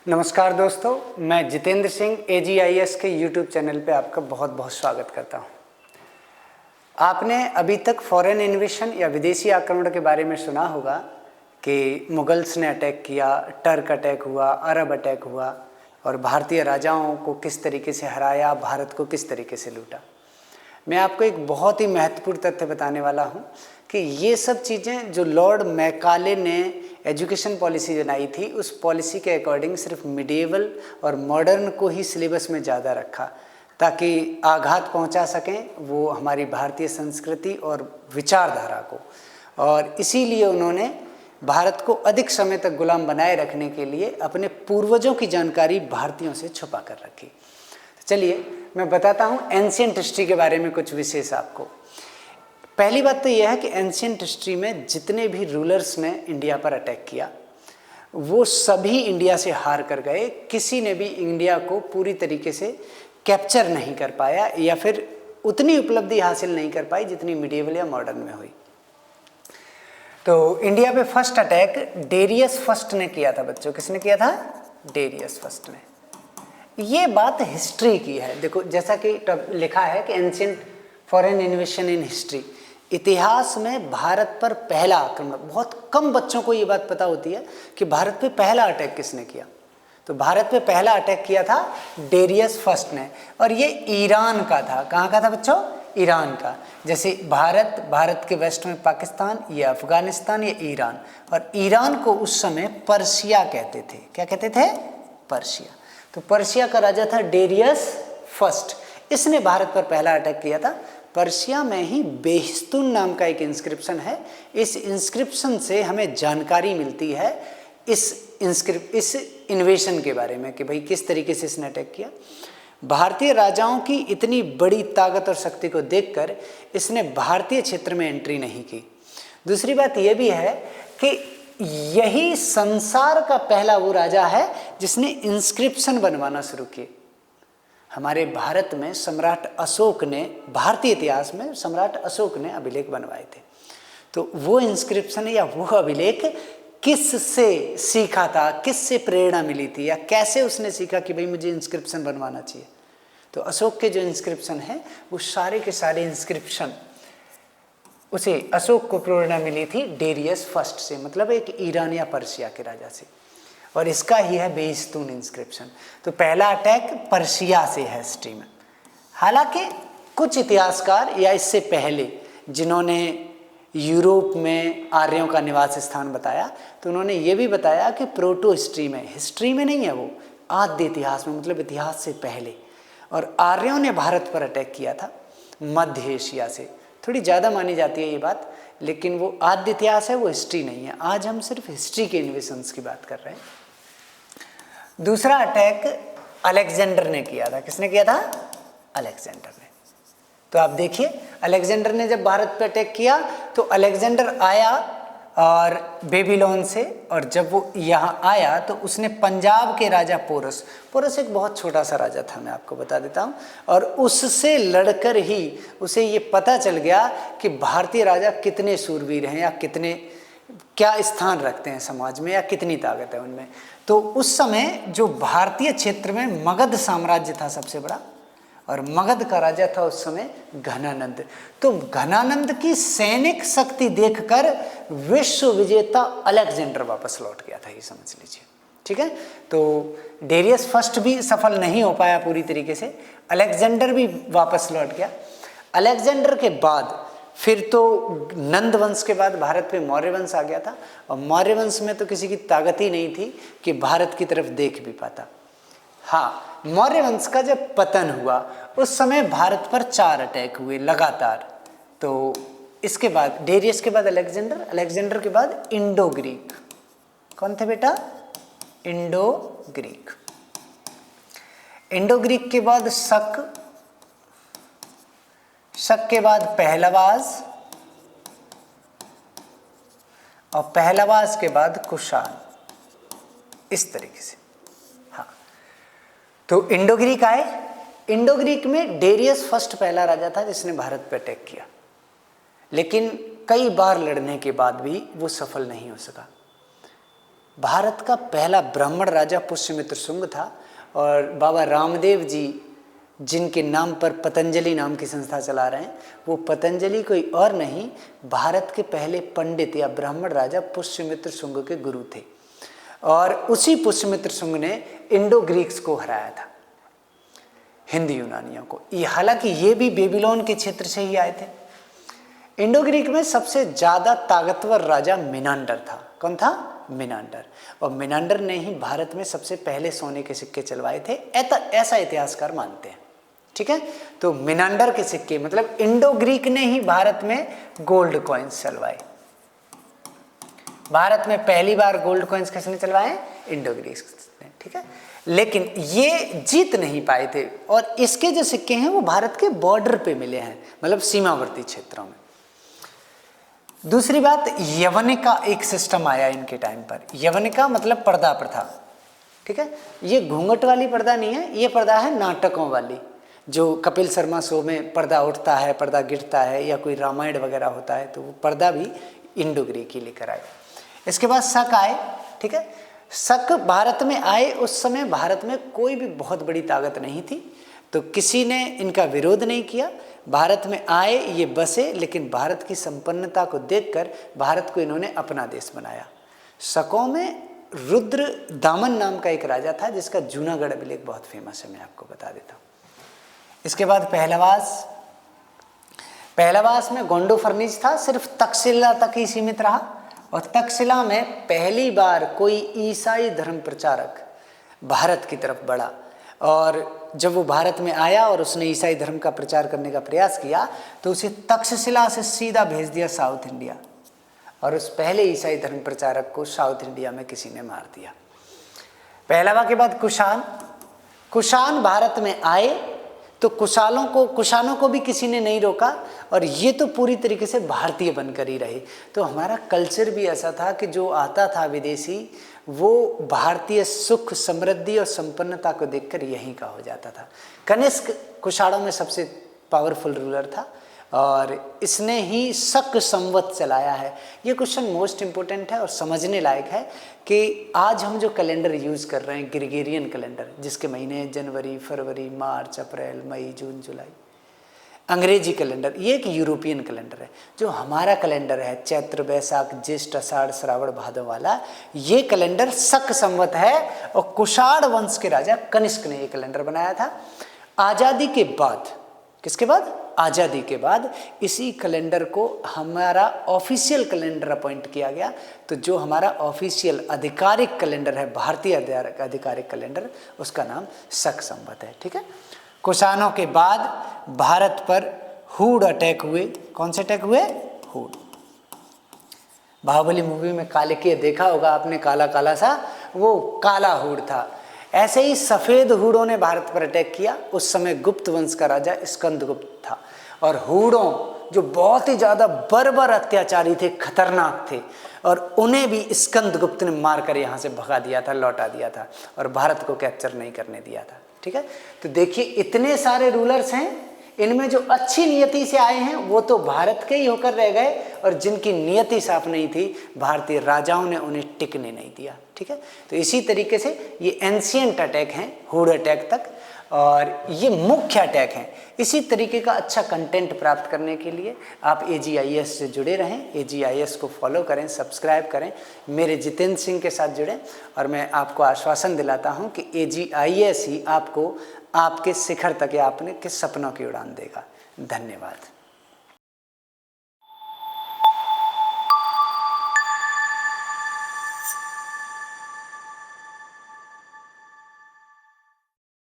नमस्कार दोस्तों, मैं जितेंद्र सिंह AGIS के YouTube चैनल पे आपका बहुत बहुत स्वागत करता हूँ। आपने अभी तक फॉरेन इन्वेशन या विदेशी आक्रमण के बारे में सुना होगा कि मुगल्स ने अटैक किया, टर्क अटैक हुआ, अरब अटैक हुआ और भारतीय राजाओं को किस तरीके से हराया, भारत को किस तरीके से लूटा। मैं आपको एक बहुत ही महत्वपूर्ण तथ्य बताने वाला हूँ कि ये सब चीज़ें जो लॉर्ड मैकाले ने एजुकेशन पॉलिसी बनाई थी, उस पॉलिसी के अकॉर्डिंग सिर्फ मिडिएवल और मॉडर्न को ही सिलेबस में ज़्यादा रखा ताकि आघात पहुंचा सकें वो हमारी भारतीय संस्कृति और विचारधारा को। और इसीलिए उन्होंने भारत को अधिक समय तक गुलाम बनाए रखने के लिए अपने पूर्वजों की जानकारी भारतीयों से छुपा कर रखी। तो चलिए मैं बताता हूँ एंशिएंट हिस्ट्री के बारे में कुछ विशेष आपको। पहली बात तो यह है कि एंशिएंट हिस्ट्री में जितने भी रूलर्स ने इंडिया पर अटैक किया वो सभी इंडिया से हार कर गए। किसी ने भी इंडिया को पूरी तरीके से कैप्चर नहीं कर पाया या फिर उतनी उपलब्धि हासिल नहीं कर पाई जितनी मिडिएवल या मॉडर्न में हुई। तो इंडिया पे फर्स्ट अटैक डेरियस फर्स्ट ने किया था बच्चों। किसने किया था? डेरियस फर्स्ट ने। ये बात हिस्ट्री की है। देखो जैसा कि लिखा है कि एंशिएंट फॉरेन इन्वेशन इन हिस्ट्री, इतिहास में भारत पर पहला आक्रमण। बहुत कम बच्चों को ये बात पता होती है कि भारत पे पहला अटैक किसने किया। तो भारत पे पहला अटैक किया था डेरियस फर्स्ट ने और ये ईरान का था। कहाँ का था बच्चों? ईरान का। जैसे भारत के वेस्ट में पाकिस्तान, ये अफगानिस्तान, ये ईरान। और ईरान को उस समय पर्शिया कहते थे। क्या कहते थे? पर्शिया। तो पर्शिया का राजा था डेरियस फर्स्ट। इसने भारत पर पहला अटैक किया था। पर्शिया में ही बेहिस्तून नाम का एक इंस्क्रिप्शन है। इस इंस्क्रिप्शन से हमें जानकारी मिलती है इस इन्वेशन के बारे में कि भाई किस तरीके से इसने अटैक किया। भारतीय राजाओं की इतनी बड़ी ताकत और शक्ति को देखकर इसने भारतीय क्षेत्र में एंट्री नहीं की। दूसरी बात यह भी है कि यही संसार का पहला वो राजा है जिसने इंस्क्रिप्शन बनवाना शुरू किए। हमारे भारत में सम्राट अशोक ने, भारतीय इतिहास में सम्राट अशोक ने अभिलेख बनवाए थे। तो वो इंस्क्रिप्शन या वो अभिलेख किससे सीखा था, किससे प्रेरणा मिली थी या कैसे उसने सीखा कि भाई मुझे इंस्क्रिप्शन बनवाना चाहिए। तो अशोक के जो इंस्क्रिप्शन है वो सारे के सारे इंस्क्रिप्शन उसे अशोक को प्रेरणा मिली थी डेरियस फर्स्ट से, मतलब एक ईरान या पर्शिया के राजा से। और इसका ही है बेहिस्तून इंस्क्रिप्शन। तो पहला अटैक पर्शिया से है हिस्ट्री में। हालांकि कुछ इतिहासकार या इससे पहले जिन्होंने यूरोप में आर्यों का निवास स्थान बताया तो उन्होंने ये भी बताया कि प्रोटो हिस्ट्री में नहीं है, वो आद्य इतिहास में, मतलब इतिहास से पहले। और आर्यों ने भारत पर अटैक किया था मध्य एशिया से। थोड़ी ज़्यादा मानी जाती है ये बात, लेकिन वो आद्य इतिहास है, वो हिस्ट्री नहीं है। आज हम सिर्फ हिस्ट्री के इन्वेशंस की बात कर रहे हैं। दूसरा अटैक अलेक्जेंडर ने किया था। किसने किया था? अलेक्जेंडर ने। तो आप देखिए, अलेक्जेंडर ने जब भारत पे अटैक किया तो अलेक्जेंडर आया और बेबीलोन से, और जब वो यहाँ आया तो उसने पंजाब के राजा पोरस एक बहुत छोटा सा राजा था, मैं आपको बता देता हूँ, और उससे लड़कर ही उसे ये पता चल गया कि भारतीय राजा कितने शूरवीर हैं या क्या स्थान रखते हैं समाज में या कितनी ताकत है उनमें। तो उस समय जो भारतीय क्षेत्र में मगध साम्राज्य था सबसे बड़ा, और मगध का राजा था उस समय घनानंद। तो घनानंद की सैनिक शक्ति देखकर विश्व विजेता अलेक्जेंडर वापस लौट गया था, ये समझ लीजिए। ठीक है, तो डेरियस फर्स्ट भी सफल नहीं हो पाया पूरी तरीके से, अलेक्जेंडर भी वापस लौट गया। अलेक्जेंडर के बाद फिर तो नंद वंश के बाद भारत पे मौर्य वंश आ गया था, और मौर्य वंश में तो किसी की ताकत ही नहीं थी कि भारत की तरफ देख भी पाता। हाँ, मौर्य वंश का जब पतन हुआ उस समय भारत पर 4 अटैक हुए लगातार। तो इसके बाद डेरियस के बाद अलेक्जेंडर के बाद इंडो ग्रीक। कौन थे बेटा? इंडो ग्रीक के बाद शक के बाद पहलवाज, और पहलवाज के बाद कुषाण, इस तरीके से। हाँ, तो इंडो ग्रीक आए। इंडो ग्रीक में डेरियस फर्स्ट पहला राजा था जिसने भारत पर अटैक किया, लेकिन कई बार लड़ने के बाद भी वो सफल नहीं हो सका। भारत का पहला ब्राह्मण राजा पुष्यमित्र शुंग था और बाबा रामदेव जी जिनके नाम पर पतंजलि नाम की संस्था चला रहे हैं, वो पतंजलि कोई और नहीं, भारत के पहले पंडित या ब्राह्मण राजा पुष्यमित्र शुंग के गुरु थे। और उसी पुष्यमित्र शुंग ने इंडो ग्रीक्स को हराया था, हिंदी यूनानियों को। ये हालांकि ये भी बेबीलोन के क्षेत्र से ही आए थे। इंडो ग्रीक में सबसे ज़्यादा ताकतवर राजा मिनांडर था। कौन था? मिनांडर। और मिनांडर ने ही भारत में सबसे पहले सोने के सिक्के चलवाए थे, ऐसा इतिहासकार मानते हैं। ठीक है, तो मिनांडर के सिक्के मतलब इंडो ग्रीक ने ही भारत में गोल्ड कॉइन्स चलवाए। भारत में पहली बार गोल्ड कॉइन्स किसने चलवाए? इंडो ग्रीक ने। ठीक है, लेकिन ये जीत नहीं पाए थे और इसके जो सिक्के हैं वो भारत के बॉर्डर पे मिले हैं, मतलब सीमावर्ती क्षेत्रों में। दूसरी बात, यवनिका एक सिस्टम आया इनके टाइम पर। यवनिका मतलब पर्दा प्रथा। ठीक है, ये घूंघट वाली पर्दा नहीं है, ये पर्दा है नाटकों वाली, जो कपिल शर्मा शो में पर्दा उठता है, पर्दा गिरता है, या कोई रामायण वगैरह होता है, तो वो पर्दा भी इंडो ग्रीक ही लेकर आए। इसके बाद शक आए। ठीक है, शक भारत में आए। उस समय भारत में कोई भी बहुत बड़ी ताकत नहीं थी, तो किसी ने इनका विरोध नहीं किया। भारत में आए, ये बसे, लेकिन भारत की संपन्नता को देखकर भारत को इन्होंने अपना देश बनाया। शकों में रुद्र दामन नाम का एक राजा था जिसका जूनागढ़ अभिलेख बहुत फेमस है, मैं आपको बता देता हूँ। इसके बाद पहलवास। पहलवास में गोंडो फर्निज था, सिर्फ तक्षशिला तक ही सीमित रहा। और तक्षशिला में पहली बार कोई ईसाई धर्म प्रचारक भारत की तरफ बढ़ा, और जब वो भारत में आया और उसने ईसाई धर्म का प्रचार करने का प्रयास किया तो उसे तक्षशिला से सीधा भेज दिया साउथ इंडिया, और उस पहले ईसाई धर्म प्रचारक को साउथ इंडिया में किसी ने मार दिया। पहलवा के बाद कुषाण। कुषाण भारत में आए तो कुषाणों को भी किसी ने नहीं रोका, और ये तो पूरी तरीके से भारतीय बनकर ही रहे। तो हमारा कल्चर भी ऐसा था कि जो आता था विदेशी, वो भारतीय सुख, समृद्धि और संपन्नता को देखकर यहीं का हो जाता था। कनिष्क कुषाणों में सबसे पावरफुल रूलर था, और इसने ही शक संवत चलाया है। ये क्वेश्चन मोस्ट इम्पोर्टेंट है और समझने लायक है कि आज हम जो कैलेंडर यूज़ कर रहे हैं, ग्रेगोरियन कैलेंडर, जिसके महीने जनवरी, फरवरी, मार्च, अप्रैल, मई, जून, जुलाई, अंग्रेजी कैलेंडर, ये एक यूरोपियन कैलेंडर है। जो हमारा कैलेंडर है चैत्र, बैसाख, ज्येष्ठ, आषाढ़, श्रावण, भादव वाला, ये कैलेंडर शक संवत है, और कुषाण वंश के राजा कनिष्क ने ये कैलेंडर बनाया था। आज़ादी के बाद, किसके बाद? आज़ादी के बाद इसी कैलेंडर को हमारा ऑफिशियल कैलेंडर अपॉइंट किया गया। तो जो हमारा ऑफिशियल आधिकारिक कैलेंडर है, भारतीय आधिकारिक कैलेंडर, उसका नाम शक संवत है। ठीक है, कुषाणों के बाद भारत पर हुड अटैक हुए। कौन से अटैक हुए? हुड। बाहुबली मूवी में काले के देखा होगा आपने, काला काला सा, वो काला हुड था। ऐसे ही सफ़ेद हुडों ने भारत पर अटैक किया। उस समय गुप्त वंश का राजा स्कंदगुप्त था, और हुडों जो बहुत ही ज़्यादा बर्बर अत्याचारी थे, खतरनाक थे, और उन्हें भी स्कंदगुप्त ने मारकर यहाँ से भगा दिया था, लौटा दिया था, और भारत को कैप्चर नहीं करने दिया था। ठीक है, तो देखिए इतने सारे रूलर्स हैं, इनमें जो अच्छी नियति से आए हैं वो तो भारत के ही होकर रह गए, और जिनकी नियति साफ नहीं थी, भारतीय राजाओं ने उन्हें टिकने नहीं दिया। ठीक है, तो इसी तरीके से ये एंशिएंट अटैक हैं, हुड अटैक तक, और ये मुख्य अटैक हैं। इसी तरीके का अच्छा कंटेंट प्राप्त करने के लिए आप AGIS से जुड़े रहें, AGIS को फॉलो करें, सब्सक्राइब करें, मेरे जितेंद्र सिंह के साथ जुड़ें, और मैं आपको आश्वासन दिलाता हूं कि AGIS ही आपको आपके शिखर तक या आपने किस सपनों की उड़ान देगा। धन्यवाद।